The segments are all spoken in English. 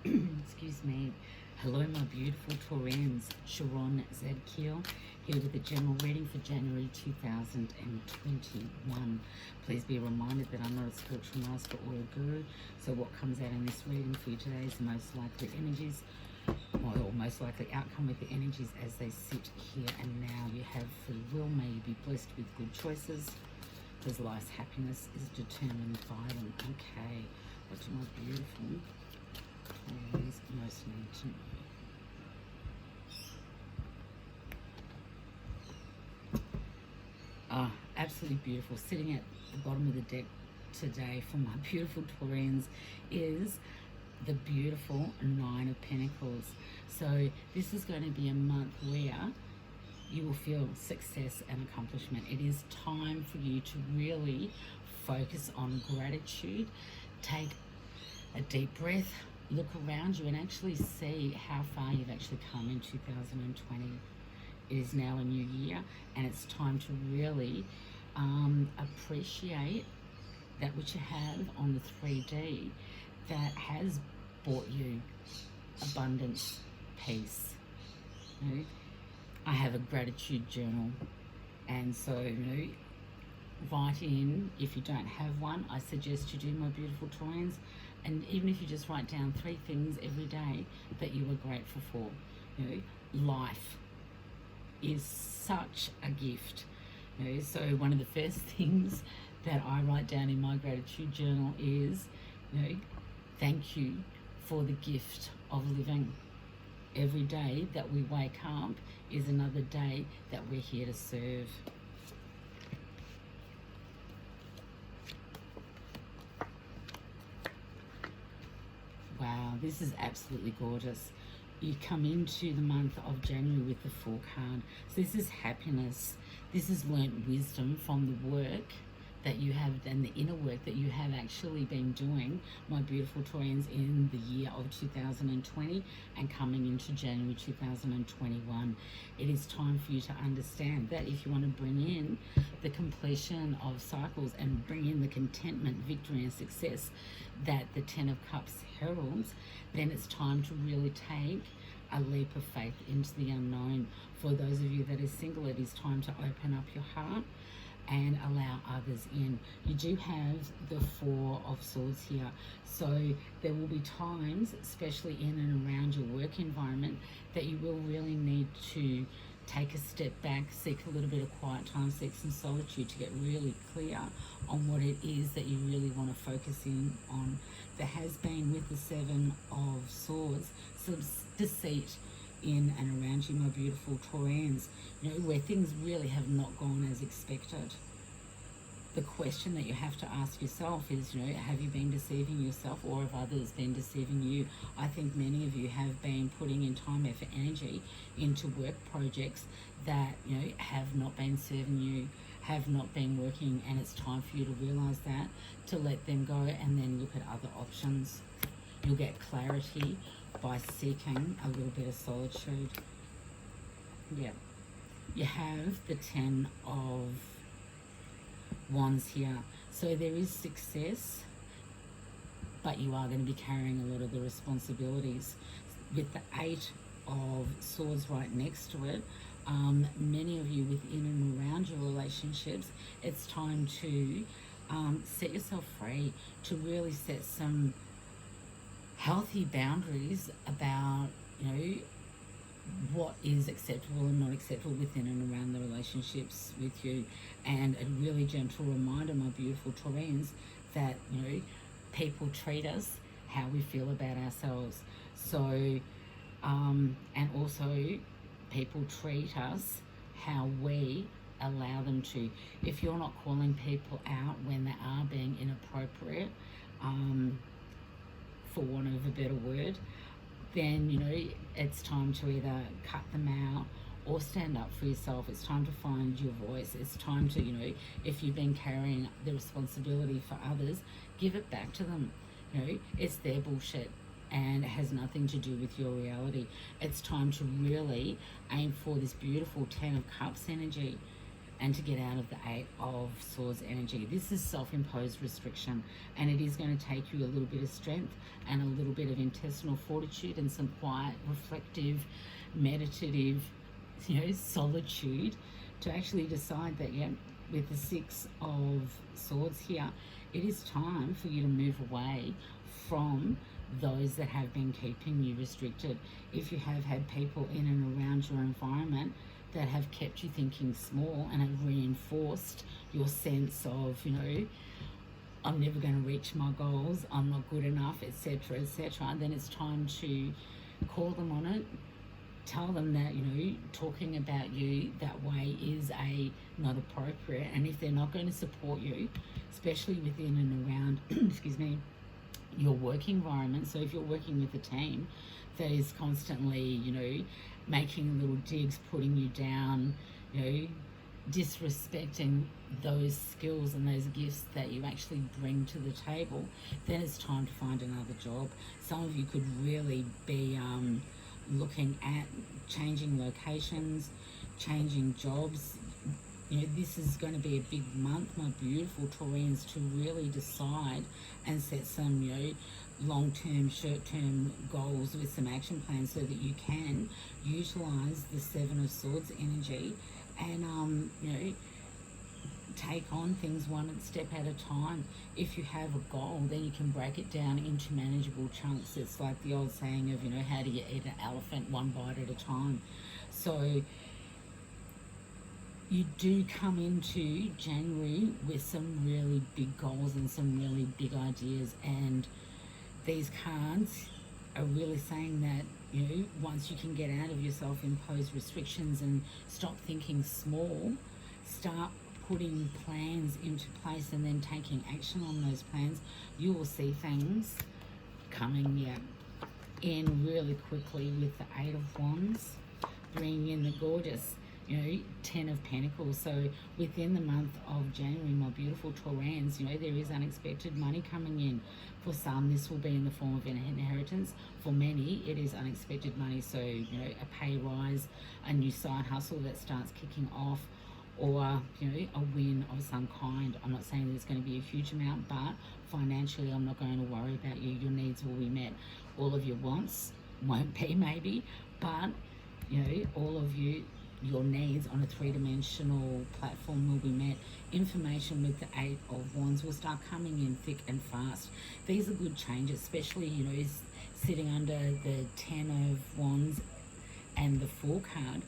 Excuse me. Hello, my beautiful Taurans. Sharon, Zadkiel, here with a general reading for January 2021. Please be reminded that I'm not a spiritual master or a guru, so what comes out in this reading for you today is most likely energies, or most likely outcome with the energies as they sit here and now. You have free will. May you be blessed with good choices, because life's happiness is determined by them. Okay, what do my beautiful Taurans most need to know? Absolutely beautiful. Sitting at the bottom of the deck today for my beautiful Taurans is the beautiful Nine of Pentacles. So this is going to be a month where you will feel success and accomplishment. It is time for you to really focus on gratitude. Take a deep breath, look around you and actually see how far you've actually come in 2020. It is now a new year and it's time to really appreciate that which you have on the 3D that has brought you abundance, peace. You know, I have a gratitude journal, and so write in. If you don't have one, I suggest you do, my beautiful Taurans. And even if you just write down 3 things every day that you are grateful for. Life is such a gift. So one of the first things that I write down in my gratitude journal is, thank you for the gift of living. Every day that we wake up is another day that we're here to serve. Wow, this is absolutely gorgeous. You come into the month of January with the Fool card. So this is happiness. This is learnt wisdom from the work that you have and the inner work that you have actually been doing, my beautiful Taurans, in the year of 2020 and coming into January 2021. It is time for you to understand that if you want to bring in the completion of cycles and bring in the contentment, victory and success that the 10 of Cups heralds, then it's time to really take a leap of faith into the unknown. For those of you that are single, it is time to open up your heart and allow others in. You do have the 4 of Swords here, so there will be times, especially in and around your work environment, that you will really need to take a step back, seek a little bit of quiet time, seek some solitude to get really clear on what it is that you really want to focus in on. There has been, with the 7 of Swords, some deceit in and around you, my beautiful Taurans, where things really have not gone as expected. The question that you have to ask yourself is, have you been deceiving yourself, or have others been deceiving you? I think many of you have been putting in time, effort, energy into work projects that, have not been serving you, have not been working, and it's time for you to realize that, to let them go and then look at other options. You'll get clarity by seeking a little bit of solitude. Yeah. You have the 10 of Wands here. So there is success, but you are going to be carrying a lot of the responsibilities. With the 8 of Swords right next to it, many of you within and around your relationships, it's time to set yourself free, to really set some healthy boundaries about, what is acceptable and not acceptable within and around the relationships with you. And a really gentle reminder, my beautiful Taurans, that, people treat us how we feel about ourselves. So, and also people treat us how we allow them to. If you're not calling people out when they are being inappropriate, for want of a better word, then it's time to either cut them out or stand up for yourself. It's time to find your voice. It's time to, if you've been carrying the responsibility for others, give it back to them. It's their bullshit and it has nothing to do with your reality. It's time to really aim for this beautiful 10 of Cups energy. and to get out of the Eight of Swords energy. This is self-imposed restriction, and it is going to take you a little bit of strength and a little bit of intestinal fortitude and some quiet, reflective, meditative, solitude to actually decide that, with the Six of Swords here, it is time for you to move away from those that have been keeping you restricted. If you have had people in and around your environment that have kept you thinking small and have reinforced your sense of, I'm never going to reach my goals, I'm not good enough, etc., etc., then it's time to call them on it. Tell them that, talking about you that way is not appropriate. And if they're not going to support you, especially within and around, excuse me, your work environment. So if you're working with a team that is constantly, making little digs, putting you down, disrespecting those skills and those gifts that you actually bring to the table, then it's time to find another job. Some of you could really be looking at changing locations, changing jobs. This is going to be a big month, my beautiful Taurians, to really decide and set some, long-term, short-term goals with some action plans so that you can utilize the Seven of Swords energy and, take on things one step at a time. If you have a goal, then you can break it down into manageable chunks. It's like the old saying of, how do you eat an elephant one bite at a time? So you do come into January with some really big goals and some really big ideas, and these cards are really saying that, once you can get out of your self-imposed restrictions and stop thinking small, start putting plans into place and then taking action on those plans, you will see things coming in really quickly with the Eight of Wands, bringing in the gorgeous, Ten of Pentacles. So within the month of January, my beautiful Taurans, there is unexpected money coming in. For some, this will be in the form of an inheritance. For many, it is unexpected money. So, a pay rise, a new side hustle that starts kicking off, or, a win of some kind. I'm not saying that it's going to be a huge amount, but financially, I'm not going to worry about you. Your needs will be met. All of your wants won't be, maybe, but, all of your needs on a three-dimensional platform will be met. Information with the Eight of Wands will start coming in thick and fast. These are good changes, especially, sitting under the Ten of Wands and the Four card.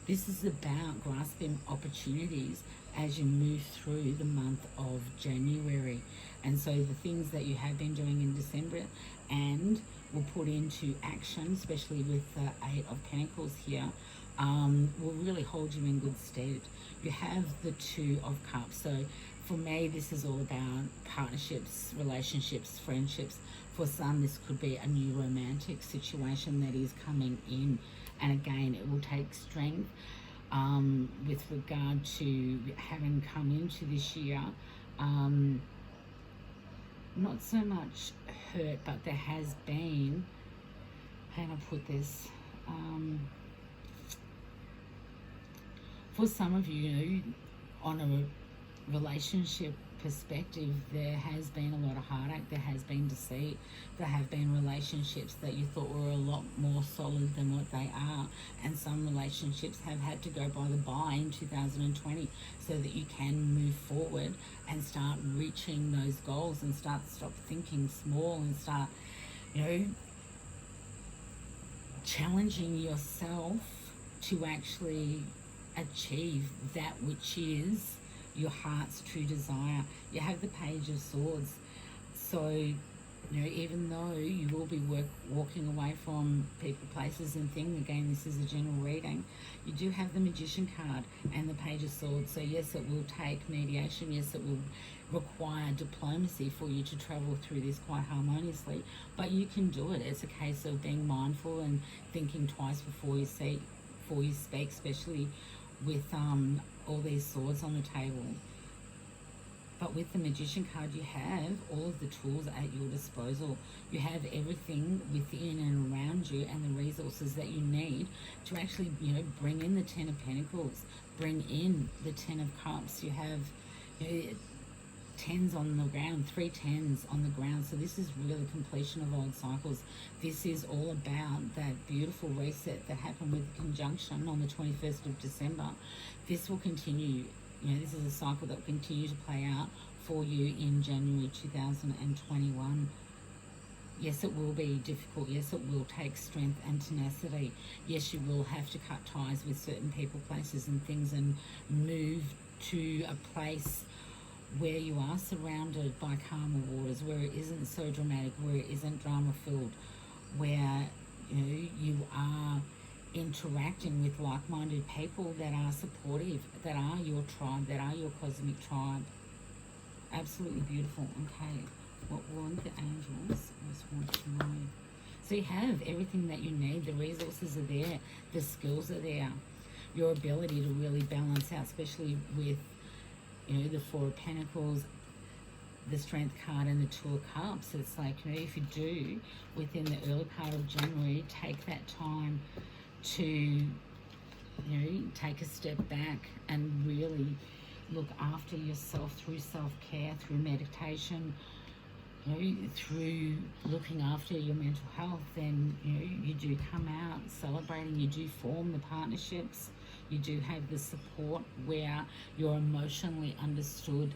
This is about grasping opportunities as you move through the month of January. And so the things that you have been doing in December and will put into action, especially with the Eight of Pentacles here, will really hold you in good stead. You have the Two of Cups. So for me, this is all about partnerships, relationships, friendships. For some, this could be a new romantic situation that is coming in. And again, it will take strength with regard to having come into this year. Not so much hurt, but there has been, how do I put this? For some of you, on a relationship perspective, there has been a lot of heartache, there has been deceit, there have been relationships that you thought were a lot more solid than what they are, and some relationships have had to go by the by in 2020 so that you can move forward and start reaching those goals and stop thinking small and start, challenging yourself to actually achieve that which is your heart's true desire. You have the Page of Swords. So, even though you will be walking away from people, places and things, again, this is a general reading, you do have the Magician card and the Page of Swords. So yes, it will take mediation. Yes, it will require diplomacy for you to travel through this quite harmoniously, but you can do it. It's a case of being mindful and thinking twice before you speak, especially with all these swords on the table. But with the Magician card, you have all of the tools at your disposal. You have everything within and around you and the resources that you need to actually, bring in the Ten of Pentacles, bring in the Ten of Cups. You have, tens on the ground, 3 tens on the ground. So this is really completion of old cycles. This is all about that beautiful reset that happened with the conjunction on the 21st of December. This will continue. This is a cycle that will continue to play out for you in January 2021. Yes, it will be difficult. Yes, it will take strength and tenacity. Yes, you will have to cut ties with certain people, places and things and move to a place where you are surrounded by calmer waters, where it isn't so dramatic, where it isn't drama-filled, where you are interacting with like-minded people that are supportive, that are your tribe, that are your cosmic tribe. Absolutely beautiful. Okay, what want the angels? I just want to know. So you have everything that you need. The resources are there. The skills are there. Your ability to really balance out, especially with the Four of Pentacles, the Strength card and the Two of Cups. It's like, if you do, within the early part of January, take that time to, take a step back and really look after yourself through self-care, through meditation, through looking after your mental health. Then, you do come out celebrating, you do form the partnerships, you do have the support where you're emotionally understood,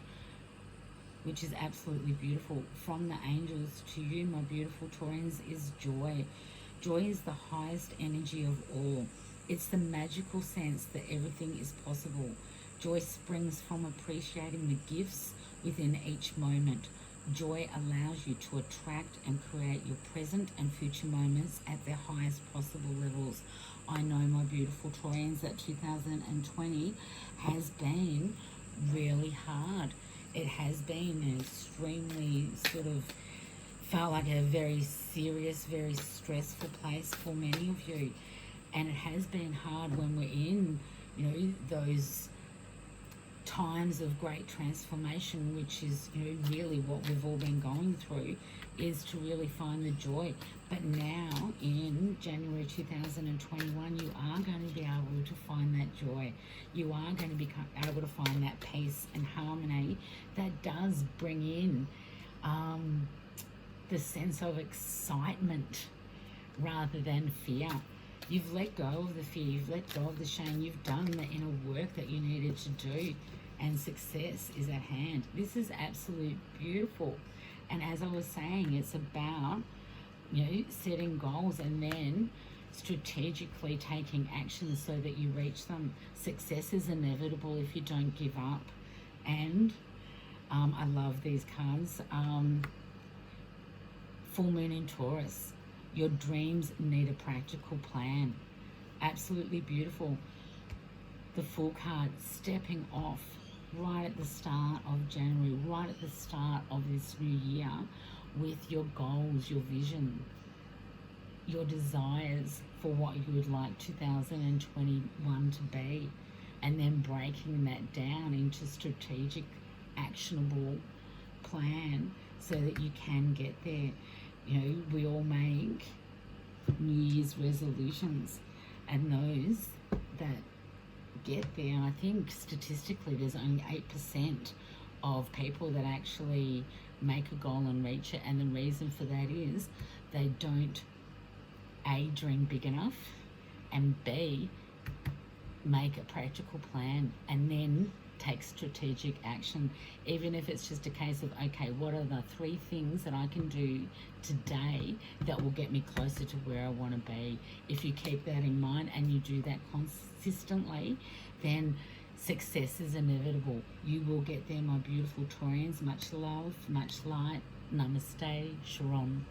which is absolutely beautiful. From the angels to you, my beautiful Taurans, is joy. Joy is the highest energy of all. It's the magical sense that everything is possible. Joy springs from appreciating the gifts within each moment. Joy allows you to attract and create your present and future moments at their highest possible levels. I know, my beautiful Taurans, that 2020 has been really hard. It has been an extremely felt like a very serious, very stressful place for many of you. And it has been hard when we're in, those times of great transformation, which is, really what we've all been going through, is to really find the joy. But now, in January 2021, you are going to be able to find that joy. You are going to be able to find that peace and harmony that does bring in the sense of excitement rather than fear. You've let go of the fear, you've let go of the shame, you've done the inner work that you needed to do, and success is at hand. This is absolute beautiful. And as I was saying, it's about, setting goals and then strategically taking action so that you reach them. Success is inevitable if you don't give up. And I love these cards. Full moon in Taurus. Your dreams need a practical plan. Absolutely beautiful. The Fool card, stepping off right at the start of January, right at the start of this new year, with your goals, your vision, your desires for what you would like 2021 to be, and then breaking that down into strategic, actionable plan so that you can get there. We all make New Year's resolutions, and those that get there, I think statistically there's only 8% of people that actually make a goal and reach it. And the reason for that is they don't A, dream big enough, and B, make a practical plan and then take strategic action. Even if it's just a case of, okay, what are the 3 things that I can do today that will get me closer to where I want to be? If you keep that in mind and you do that consistently, then success is inevitable. You will get there, my beautiful Taurians. Much love, much light. Namaste, Sharon.